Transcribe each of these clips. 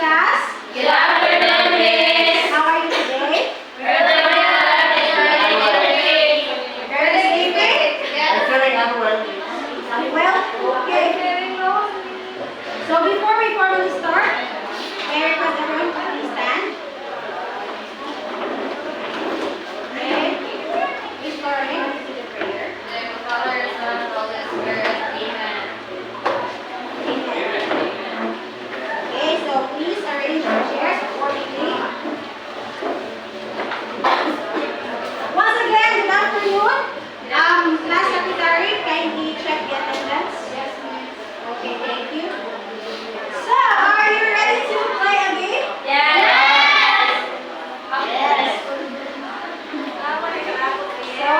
class? Good afternoon, Miss. How are you today? We're Very sleepy? Yes. Well, okay. So before we formally start, may I request everyone to please stand? Okay. Please go ahead and do the prayer. Father, Son, Holy Spirit. Amen. Okay, so please arrange your chairs accordingly. Once again, good afternoon. Class secretary, kindly check the attendance. Yes, Miss. Okay, thank you. So, are you ready to play a game? Yes. So,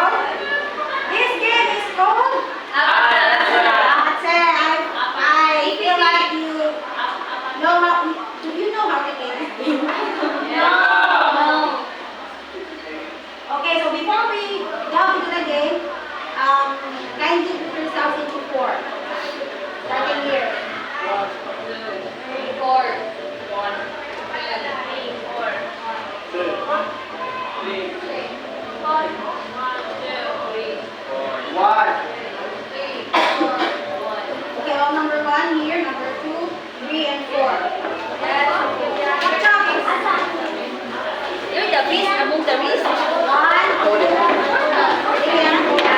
this game is called Atse. I feel like you know how. Do you know how to play this game? No. Okay, so before we delve into the game, kindly put yourselves into four. Starting here. 3, 4. 1, 2, 3, 4. 1, 2, 3. 3, 4, 1. Okay, well, number one here, number 2, 3, and 4. Yes. Watch out. You're the beast among the beasts. 1, 2, 3, and 4.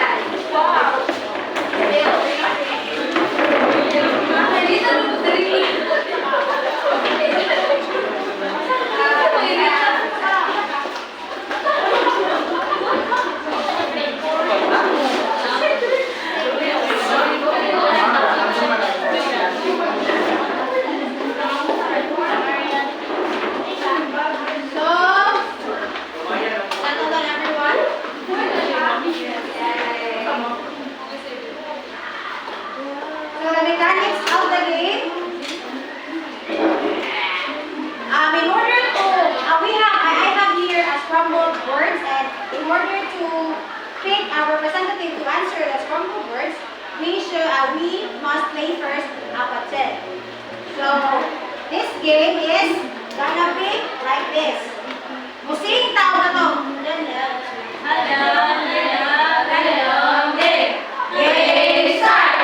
So, settle down everyone. So the mechanics of the game. In order to, I have here a scrambled words, and in order to pick our representative to answer the scrambled words, we must play first up at 10. So this game is gonna be like this. Musing tao na to. Game start.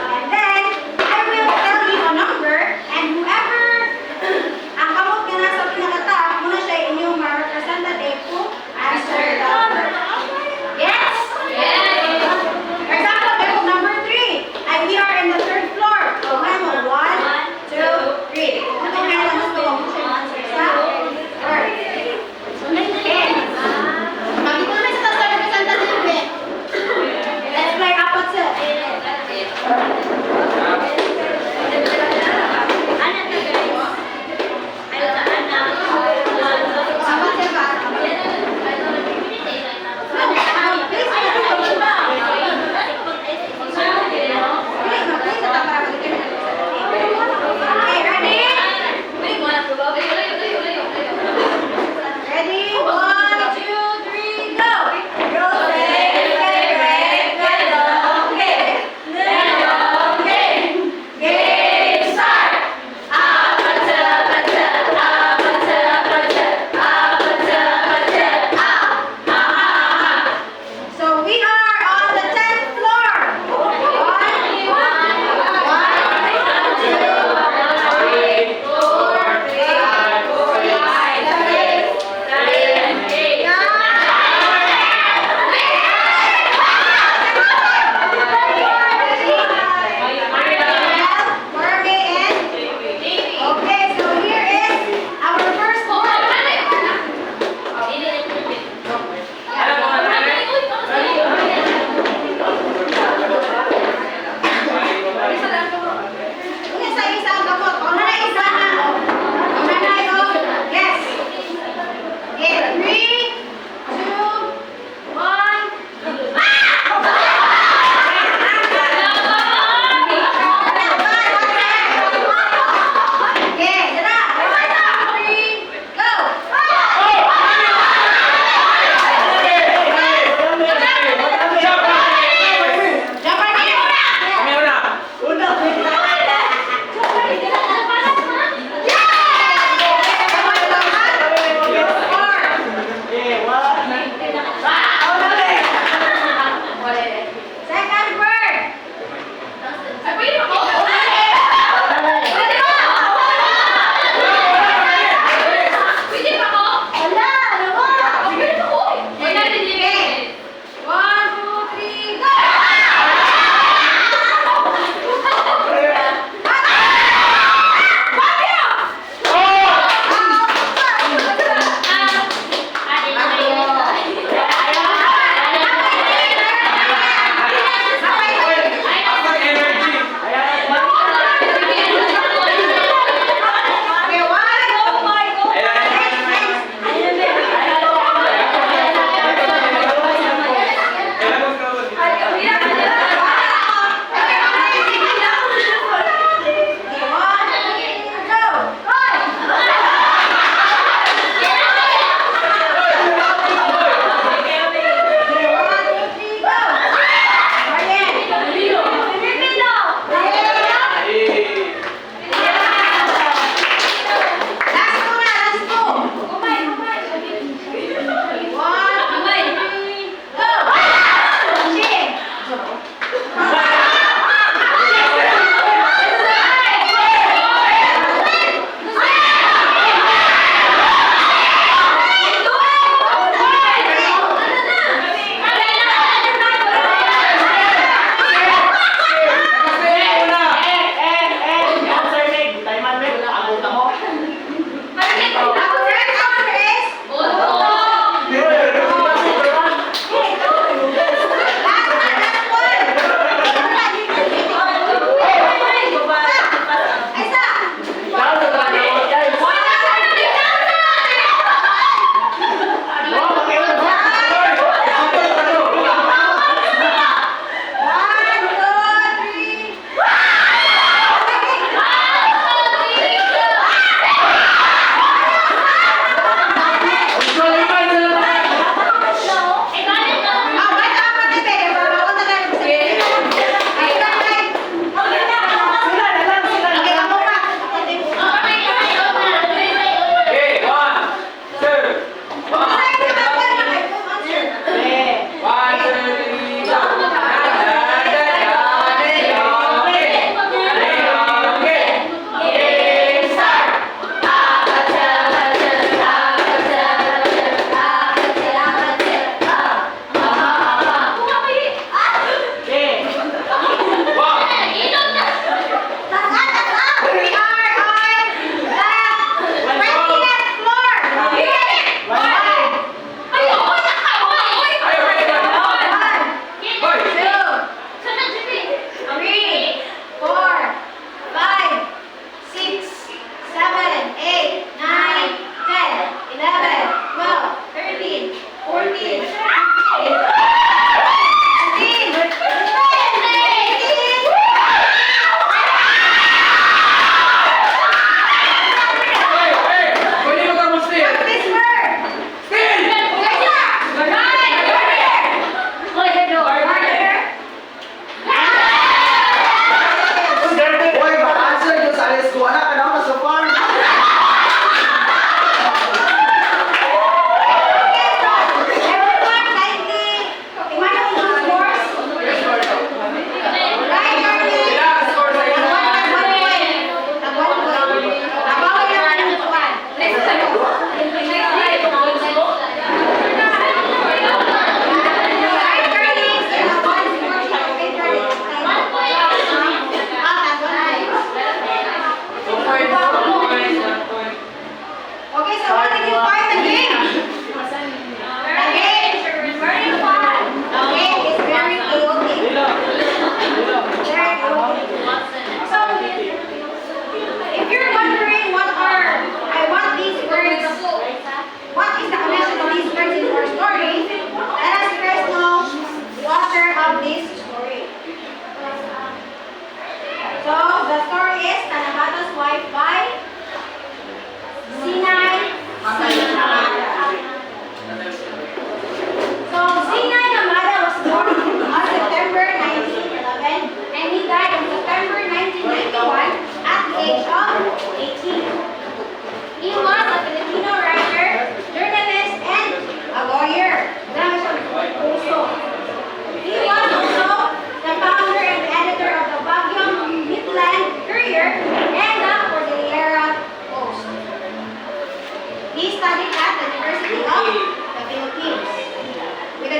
And then, I will tell you a number, and whoever ang kamot nga nasa pinaka-top, muna siya inyong ma-representative to answer the number. Yes? For example, level number 3, and we are in the 3rd floor. So, 1, 2, 3.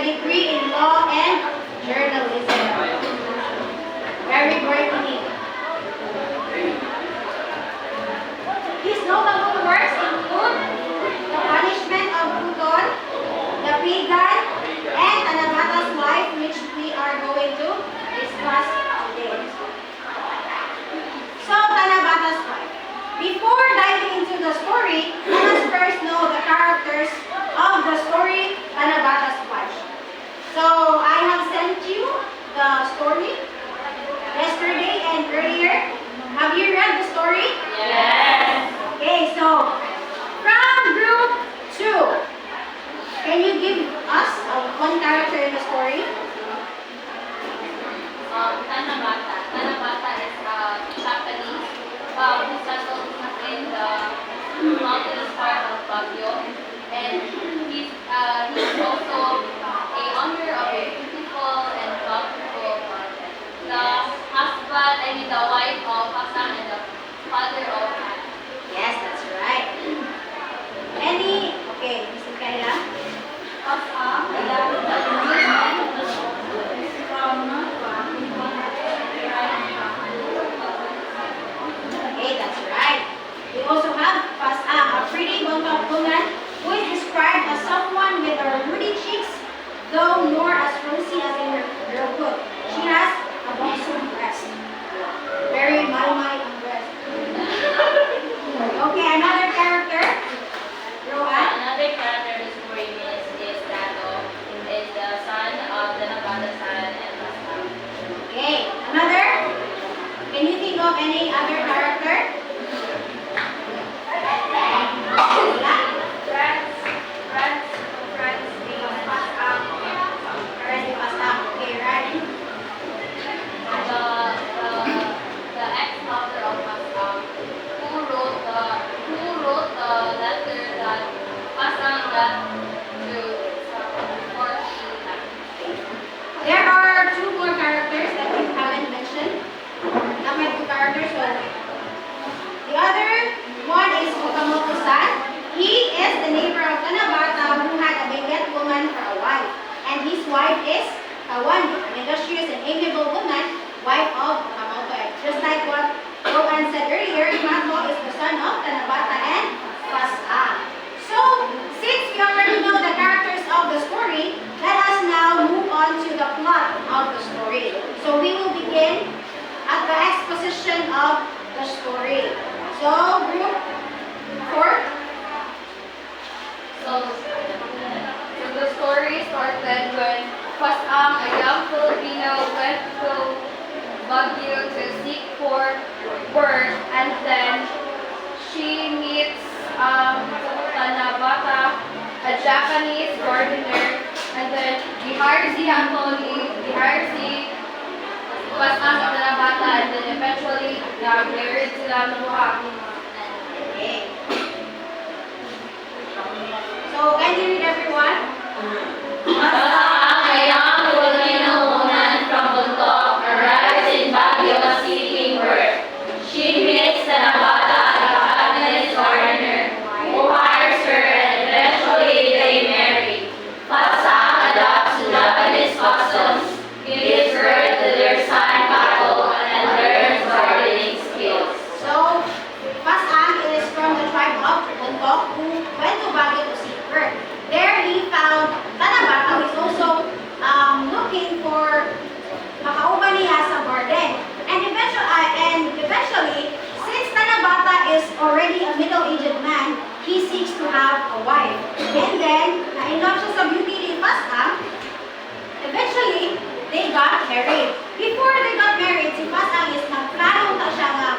degree in law and journalism. Very worthy. His notable works include The Punishment of Pluton, The Pagan, and Tanabata's Wife, which we are going to discuss today. So, Tanabata's Wife. Before diving into the story, let us first know the characters of the story Tanabata's Wife. So, I have sent you the story yesterday and earlier. Have you read the story? Yes. Okay, so from group 2, can you give us one character in the story? Tanabata. Tanabata is Japanese who settled in the mountainous part of Baguio, and he's also a owner of a beautiful and bountiful garden. The husband, the wife of Hassan and the father of Hannah. Yes, that's right. Okay, Miss Michaela? Okay, that's right. We also have a pretty bontot woman who is described as someone with her ruddy cheeks, though nor as rosy as in her girlhood. She has a buxom breast. Very my breast. Okay, another character. Rohan. Another character in the story is Dato, is the son of the Nabata's son and Hassan. Okay, another. Can you think of any other character? Wala? Friends, okay, right? The ex-mother of Hassan, who wrote the letter that Hassan got to before she left. There are two more characters that we haven't mentioned. Not my two characters, so the other one is Okamoto-san. He is the neighbor of Tanabata who had a Benguet woman for a wife. And his wife is Kawani, an industrious and amiable woman, wife of Okamoto. Just like what Rohan said earlier, Imato is the son of Tanabata and Pasang. So, since we already know the characters of the story, let us now move on to the plot of the story. So, we will begin at the exposition of the story. So, group 4. So the story started when Pasang, a young Filipino, went to Baguio to seek for work, and then she meets Tanabata, a Japanese gardener, and then he hires the Pasang of Tanabata, and then eventually married sila Nuha. Okay. So, can you read everyone? Pasang, a young Filipino woman from Bundok, arrives in Baguio seeking work. She meets Tanabata, a Japanese gardener, who hires her, and eventually they marry. Pasang adopts Japanese customs, gives birth to their son Pato, and learns gardening skills. So, Pasang is from the tribe of Bundok who went to Baguio to seek work. There he found Tanabata, who is also looking for makauban niya sa garden. And eventually, since Tanabata is already a middle-aged man, he seeks to have a wife. And then, na-in-love siya sa beauty ni Pasang. Eventually, they got married. Before they got married, si Pasang is nagplano ta siya nga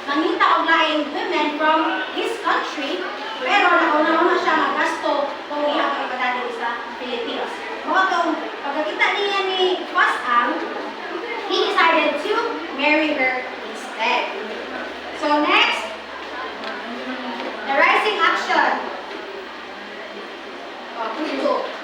mangita og laing women from his country, pero nauna siya nga gasto kung iyang ipadali sa Philippines. Mga itong pagkakita niya ni Pasang, he decided to marry her instead. So next, the rising action. Punto.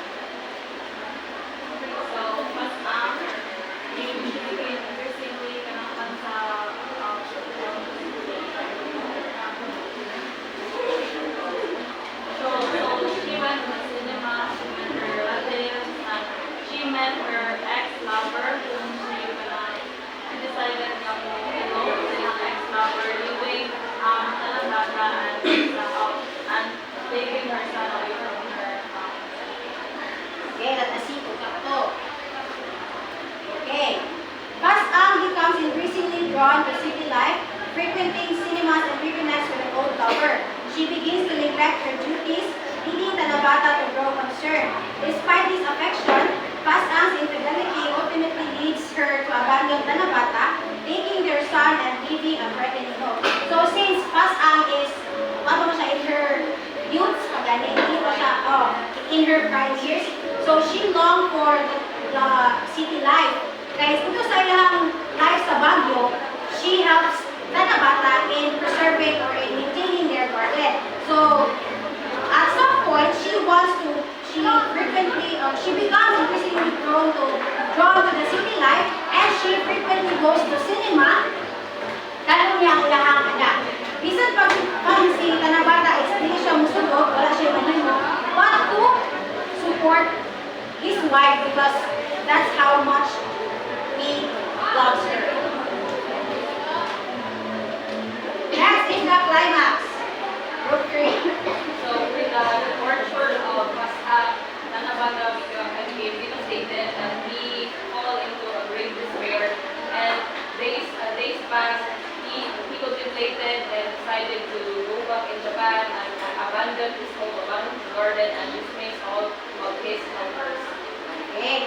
So she longed for the city life. Kaya dito sa ilang life sa Baguio, she helps Tanabata in preserving or in maintaining their garden. So at some point, she becomes increasingly drawn to the city life, and she frequently goes to cinema. Tanong niya ang ilahang anak. Bisan pag si Tanabata is hindi siya musugod, wala siya mahimo, but to support his wife because that's how much he loves her. Next is the climax. Group 3. So with the torture of Tanabata became devastated and he fall into a great despair. And days passed, he contemplated and decided to go back in Japan and abandon his home, abandon his garden, and dismiss all of his helpers. Okay.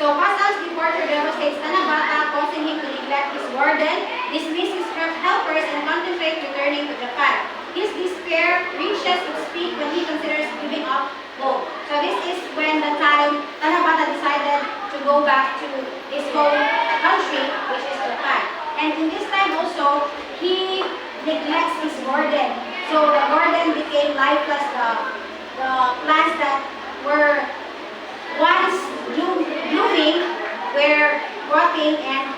So Pasal's departure devastates Tanabata, causing him to neglect his garden, dismiss his helpers, and contemplate returning to Japan. His despair reaches its peak when he considers giving up hope. So this is when the time Tanabata decided to go back to his home country, which is Japan. And in this time also, he neglects his garden. So the garden became lifeless. The plants that were once blooming were rotting, and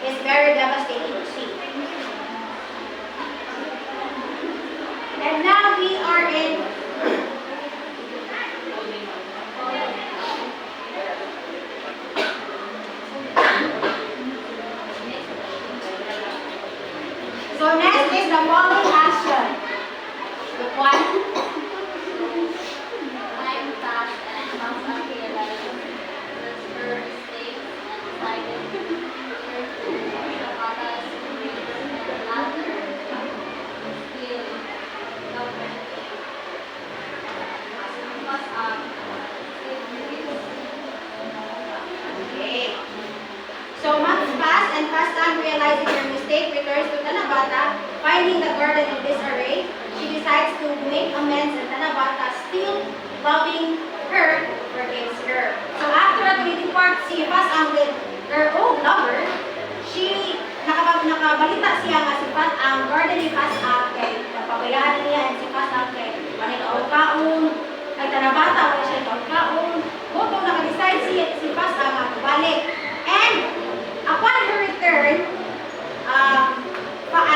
is very devastating to see. And now we are in so next is the following action. The one. Time passed and Mama realized her mistakes and decided to return to Tanabata's dreams and laughter. Still, government was Okay. So months pass, and Pastan, realizing her mistake, returns to Tanabata. Finding the garden in disarray, she decides to make amends, and Tanabata, still loving her, forgives her. So after depart si Pasang with her old lover, nakabalita siya nga si ang garden ni Pasang kay napabayaan niya, and si Pasang kay manikaon-kaon, kay Tanabata wala siya kaon-kaon. Boto naka-decide si Pasang nga balik. And upon her return,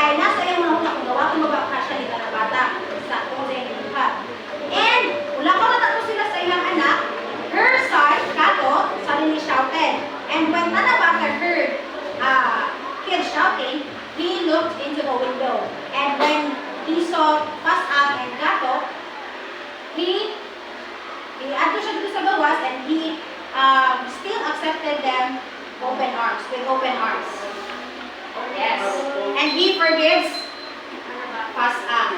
nasa iyang mga una kung gawa kung mabaka siya ni Tanabata sa Tose Hinuha. And wala ko na sila sa iyang anak, her son, Kato, suddenly shouted. And when Tanabata heard kids shouting, he looked into the window. And when he saw Pasang and Kato, he ato siya dito sa gawas, and he still accepted them with open arms. Yes. And he forgives Pasang.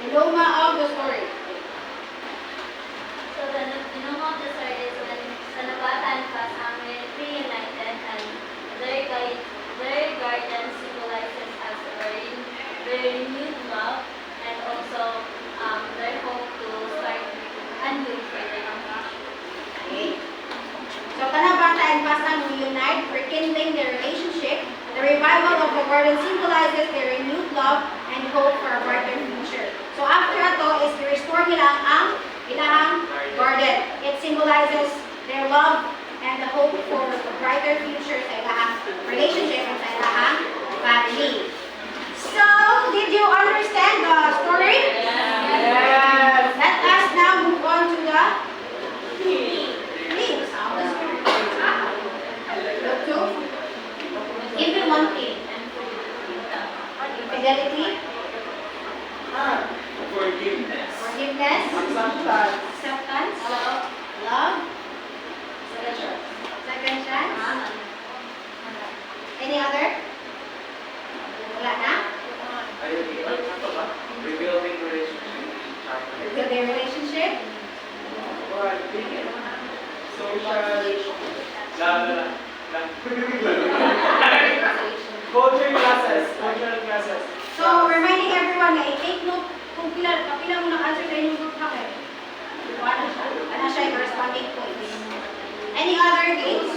The Loma of the story. So the name of the story is when Tanabata and Pasang reunited, and their garden symbolizes as their renewed love, and also their hope to start anew for their future. Okay. So Tanabata and Pasang reunite, rekindling their relationship. The revival of the garden symbolizes their renewed love and hope for a brighter future. So after ato is restore nila ang ilahang garden. It symbolizes their love and the hope for a brighter future sa ilahang relationship and sa ilahang family. So, did you understand the story? Yes. Let us now move on to the themes of the story. Look to even one thing. Fidelity, Forgiveness. forgiveness, acceptance, love, second chance. Any other? Wala na? Rebuilding relationship. Rebuild their relationship. Social. Cultural classes. So, reminding everyone na i-take note po kung kapila mo naka-answer sa inyong group hack eh. Ano siya? Ano siya yung corresponding points. Any other games?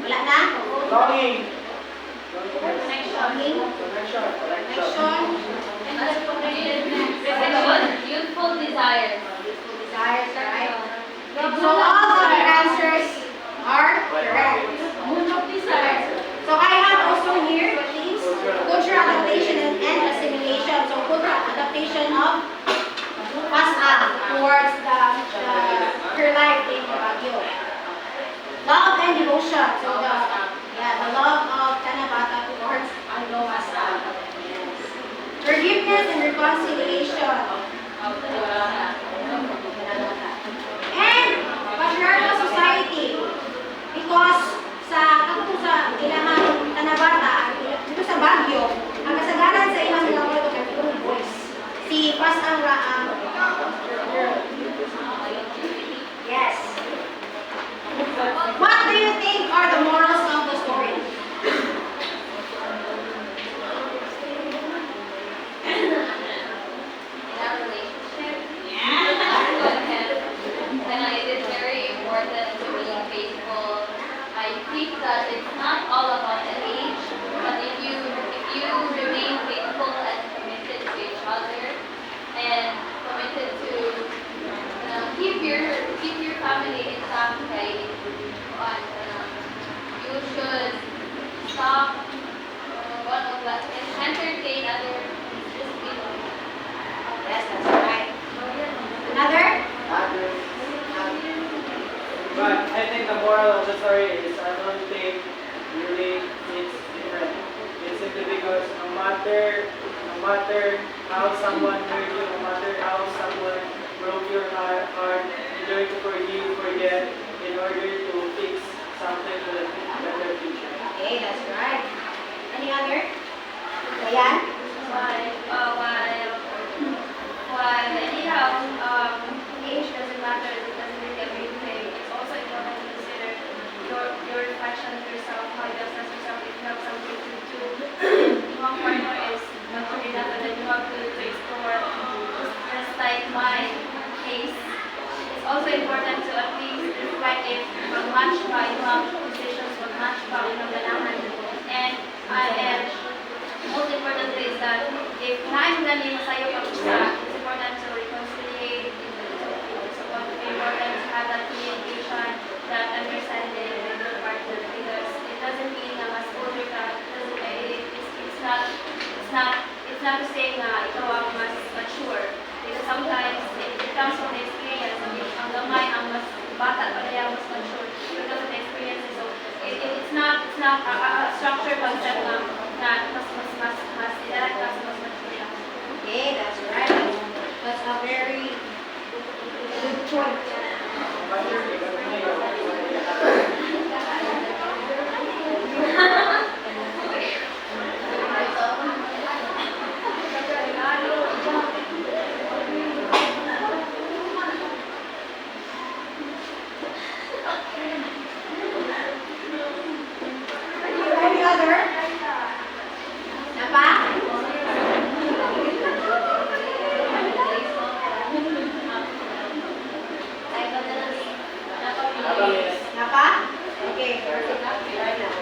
Wala na? Longing. Connection. Connection. Connection. Youthful desires. Desires, right? So all of your answers are correct. So I have also here, please, cultural adaptation and assimilation. So cultural adaptation of Pasca towards her life in Baguio. Love and devotion. So the love of Tanabata towards Pasca. Forgiveness and reconciliation. And patriarchal society. Because sa ilang Tanabata, dito sa Baguio, ang kasagaran sa ilang mga mga katulong boys. Si Pas ang girl. Yes. What do you think are the morals of the story? In our relationship, Yeah. and it is very important to be faithful. I think that it's not all about the age, but if you remain faithful and committed to each other and committed to keep your family intact, kay you should stop one of that and entertain other people. Yes, that's right. Another? But I think the moral of the story is I don't think really it's different. It's simply because no matter how someone hurt you, no matter how someone broke your heart, you learn to forgive, forget in order to fix something to the better future. Okay, that's right. Any other? Ayan? While anyhow, age doesn't matter, it doesn't really affect anything. It's also important to consider your reflection of yourself, how you assess yourself, if you have something to do. One partner is not good enough, and then you have to explore. Just like my case, it's also important to at least reflect if mag-match pa yung mga positions, mag-match pa yung ganahan. And most importantly is that if time galing sa'yo pag-isa, it's important to reconciliate, it's important to have that communication, that understanding with your partner, because it doesn't mean na mas older ka, it's not to say na ikaw ang mas mature, because sometimes it comes from the experience, ang gamay ang mas bata pa niya mas mature because of the experiences. So it's not a structured concept na mas direct ka sa mas mature siya. Okay, that's right. That's a very good point. Any other? Napa? Napa? Okay. Right now.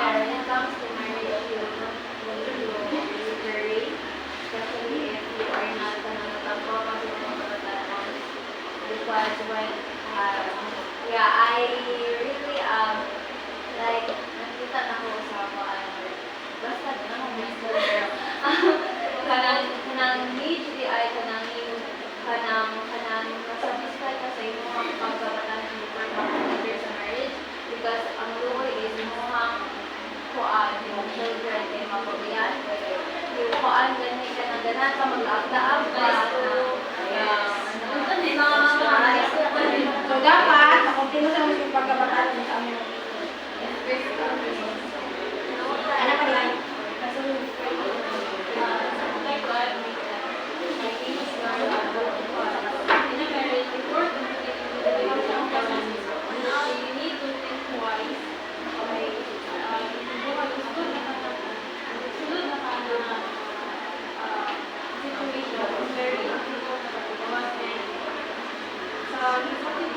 When it comes to marriage, you need to marry, especially if you are not nananatangko kasi nananatangko. Because when, I really, like, nakita na ko sa basta na ako mister, kanang need di ay kanang masatisfy ka sa imong pagbabatahan before mag-enter sa marriage, because ang luoy is imong kuan yung children kay mapabiyan, yung kuan gani ka nang ganan ka mag-aagdaag ka So dapat, makumpino sa mga pagkabataan mo sa amin. Anak ka nila?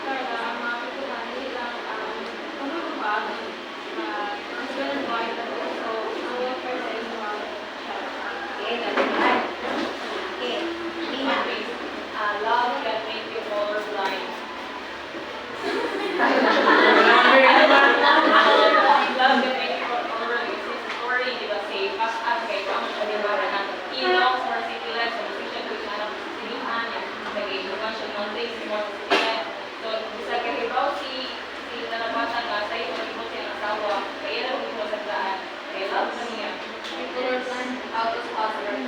para ang mga pituhan, hindi lang magulubag, husband and wife, but also ang welfare sa isang child. Okay, that's right. Okay, Lina. Love can make you colorblind. Love can make you colorblind. It's story, di ba, say, fast as kay kamo siya, di ba, na ilong for city life, sa position ko siya ng silihan, nag-iinuman siya ng things, mo sa city life. So, bisa kahibaw si talabatan ka, sa iyo, nag-ibot siya ng asawa, kaya lang mo sa daan, kaya love na niya. Colorblind, how to possible.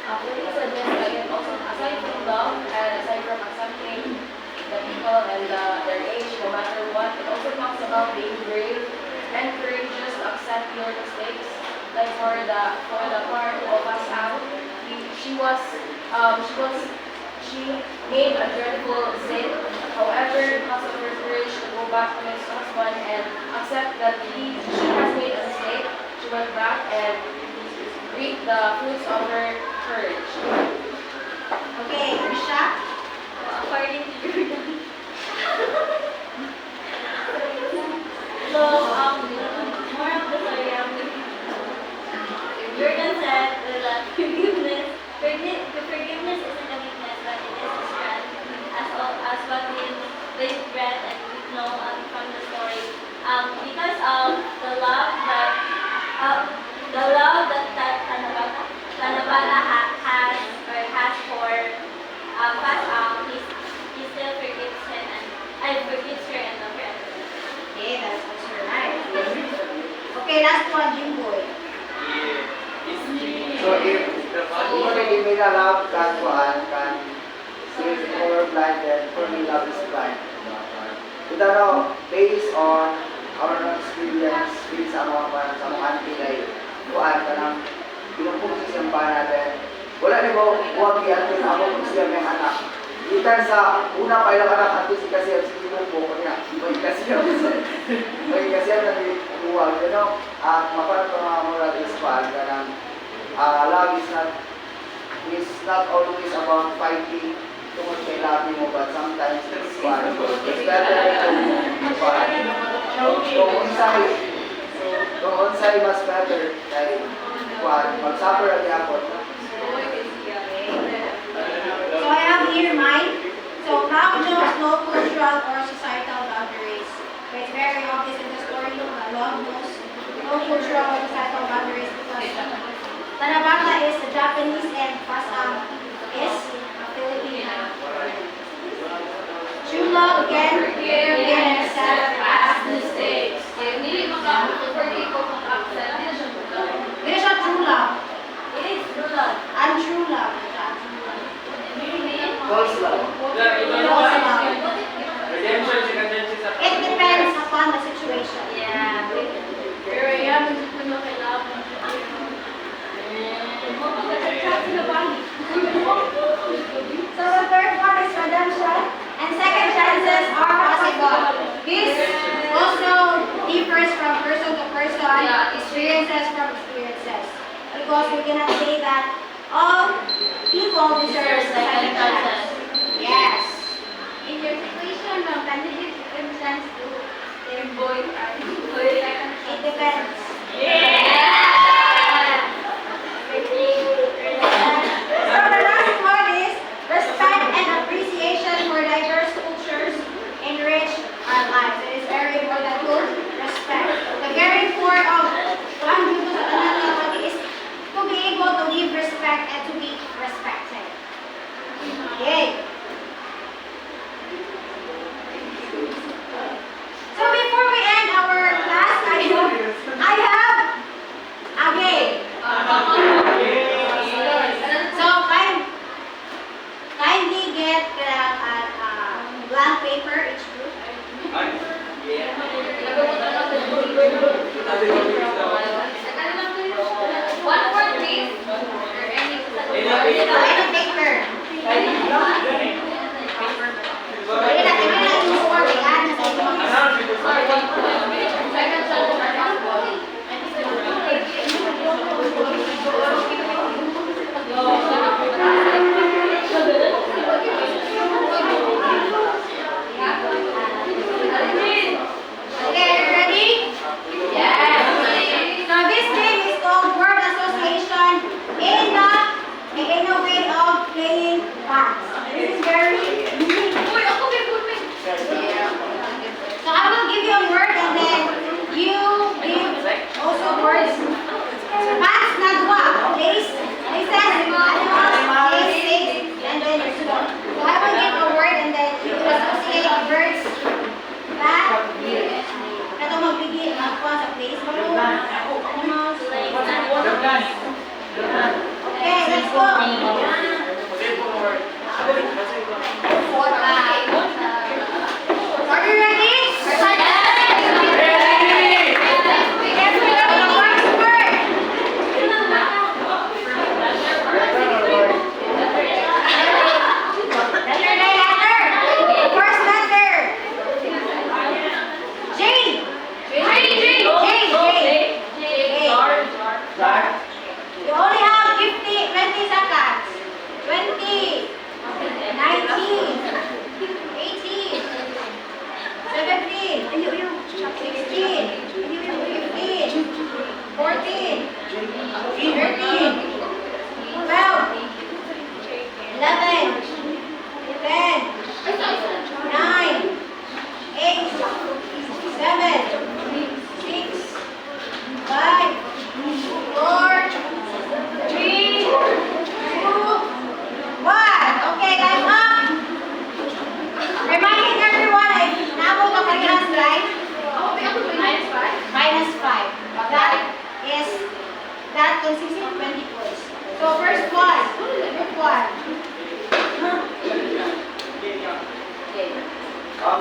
Please suggest again also aside from love and aside from accepting the people and their age, no matter what, it also talks about being brave and courageous to accept your mistakes. Like for the part of us out, she made a dreadful sin. However, because of her courage to go back to his husband and accept that she has made a mistake, she went back and reap the fruits of her courage. Okay, Risha. According to Jordan. So, more of the story, Jordan said that forgiveness isn't a weakness, but it is a strength, as what we've read and we know from the story. Because of the love that Tanabala has for he still forgives him and forgives her and loves her. Okay, that's also right. Okay, last one, Jimboy. So if hindi nila love kan is colorblind, then for me love is blind. Kita no, based on our experience with sa mga auntie na kuan kanang pinupugsi siyang pa natin. Wala ni mo huwag iyatin ako kung siya may anak. Ikan sa una pa ilang anak auntie si kasi si Pinupog kanya. Iba kasi yung nag-uwag. You know, maparang ito mga moral is kuan kanang love is not always about fighting tungkol kay love mo, but sometimes it's better to fight. Kung unsay mas better kay mag-suffer ang yapon. So I have here mine. So love knows no cultural or societal boundaries. But it's very obvious in the story that love knows no cultural or societal boundaries because Tanabata is a Japanese and Pasang is a Filipino. True love can forgive and accept past mistakes. Hindi mo ka forgive ko kung accept. This is true love. It is true love. Untrue love. False love. False love. Redemption, redemption sa It depends upon the situation. Yeah. Pero yan, hindi ko na kailangan. So the third one is redemption, and second chances are possible. This also differs from person to person, experiences from experiences. Because we cannot say that all people deserve second chance. Yes. In your situation, can you give second chance to their boy? It depends. So the last one is respect and appreciation for diverse cultures enrich our lives. It is very important to respect. The very core of one dito sa tanan nga pati is to be able to give respect and to be respected. Yay! So before we end our class, I have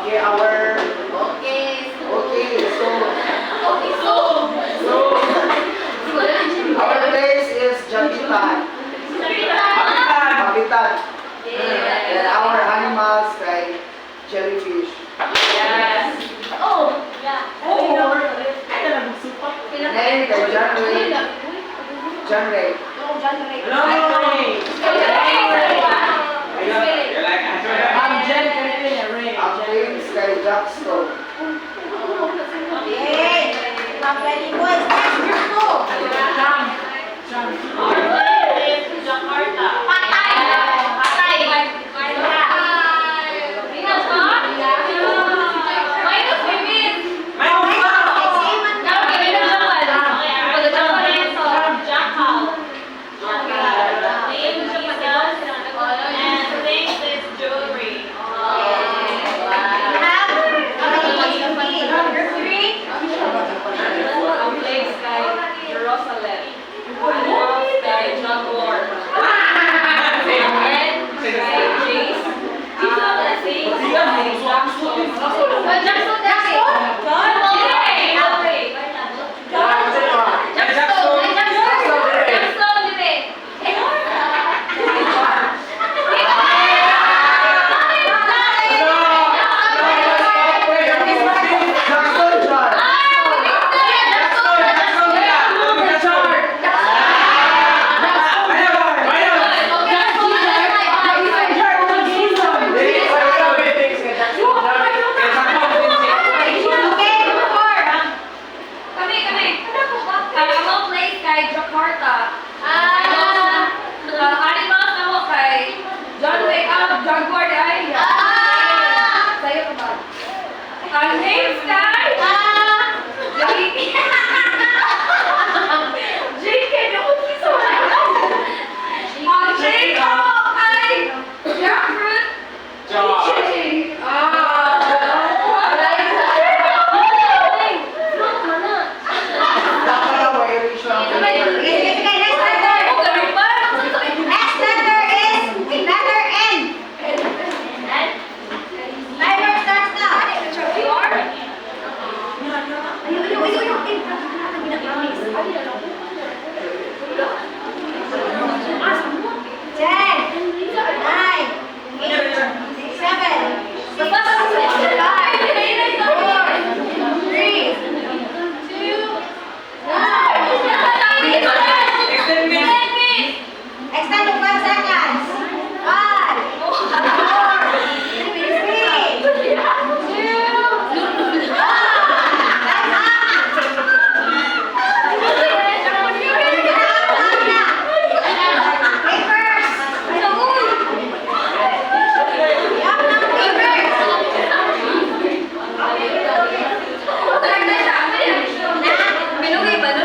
Okay, our place is Japitan. Habitat. And our animals kay jellyfish. Name kay John Ray. John Ray. Ang names kay Jack Stone. Okay. Mga pwede boys. Next group po. Jackson John. Okay, number 4. Ang names kay JK na ukiso na. Ang JK ay jackfruit. Next letter is letter N. Timer starts now. Ten, nine, eight, seven, six, five, four, three, two, one. Extend to 5 seconds. 5, 4, 3, 2, 1. Time's up. Papers.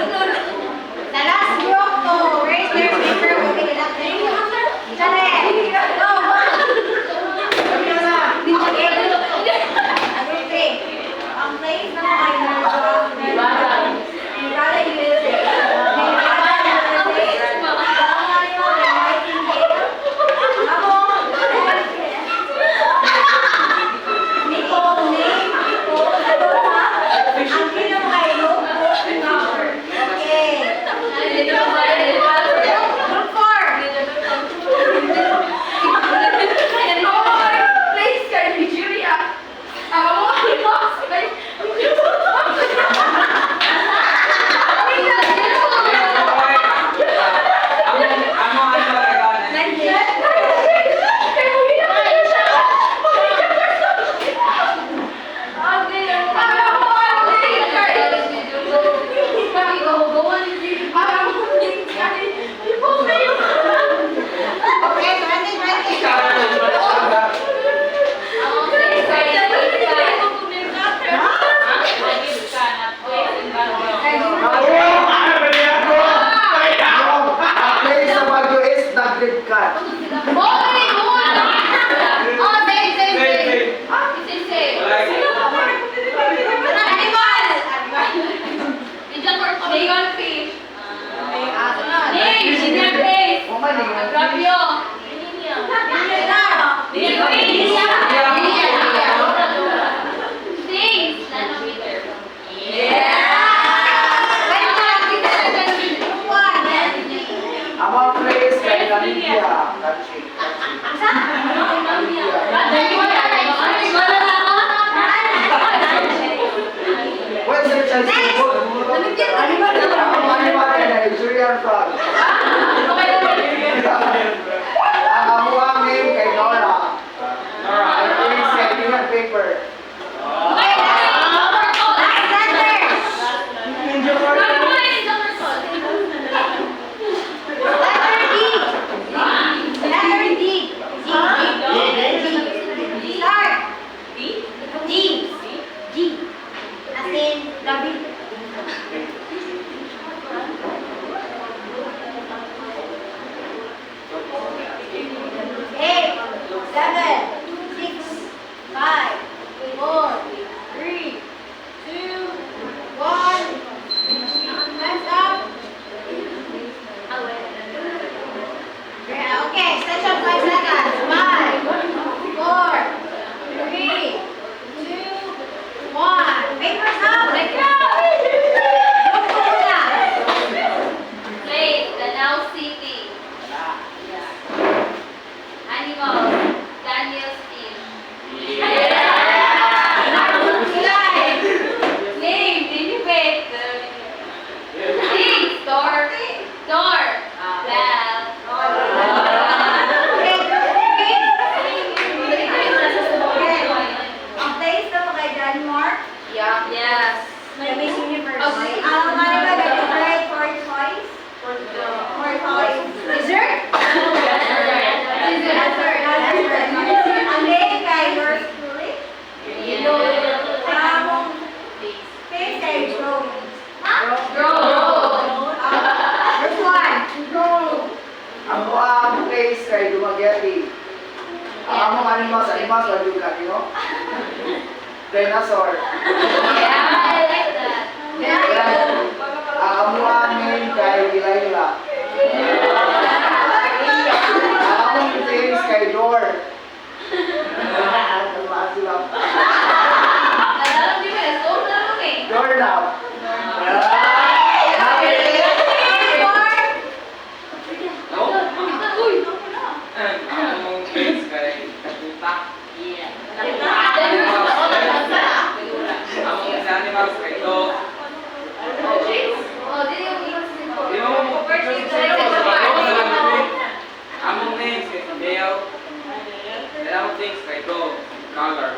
Yup, the last group to raise their paper will be deducted. Janet, go. Group 3. Ang place ng Group 4. Okay, 20. Ang place sa Baguio is Nagrid Cat. Kanchi. Isa? What's your chance to vote? Nigerian flag. Ang amuang name kay Nora. Ang please kay Dingan Paper. Okay, stretch up 5 seconds. 5, 4, 3, 2, 1. Papers up. Grupo muna. Place, Danao City. Animals, Daniel Steve. Life. Name, Dinibet. Things, door. Door. Bell. Ang place na po kay Denmark. Yes. The Miss Universe. Okay. Ang ano ba decorate for toys? For toys. Dessert? Dessert. Ang name kay yours truly? Ang face kay Joe. First one. Ang amuang place kay Dumaguete. Ang among animals, wag yung lagi mo. Dinosaur. Yeah, I like that. Ang amuang name kay Delilah. Ang among things kay Door. Tumaas sila. Alam niyo ba, so lang eh. Doorknob. Among place kay Katuta. Among sa animals kay Dog. Oh, did you Di mo among names kay Bell. And among things kay Dog. Color.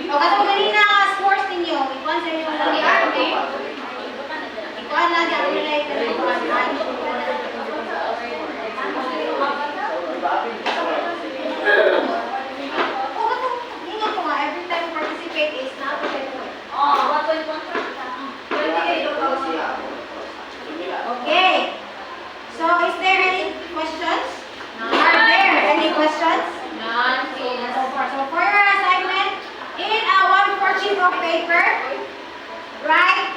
O, katong ganina scores ninyo, ikuan sa inyo ang arte. Ikuan lang ang relay na ikuan. O, katong, ingat ko nga, every time you participate is not a good point. Okay. So, is there any questions? Are there any questions? So for your assignment, in a 1/4 sheet of paper, write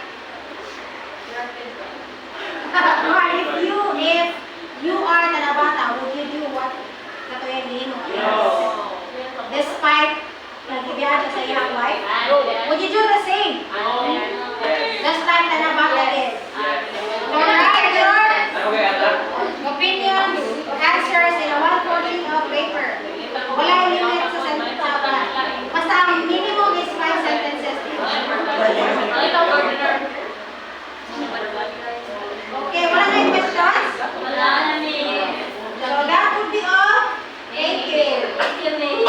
if you are Tanabata, would you do what katuyan mo? Despite nagibiyado sa iyang wife, would you do the same? Just like Tanabata is. So write your opinions, answers in a 1/4 sheet of paper. Walang limit sa sentence. Basta ang minimum is 5 sentences. Okay, wala na yung questions? So that would be all. Thank you.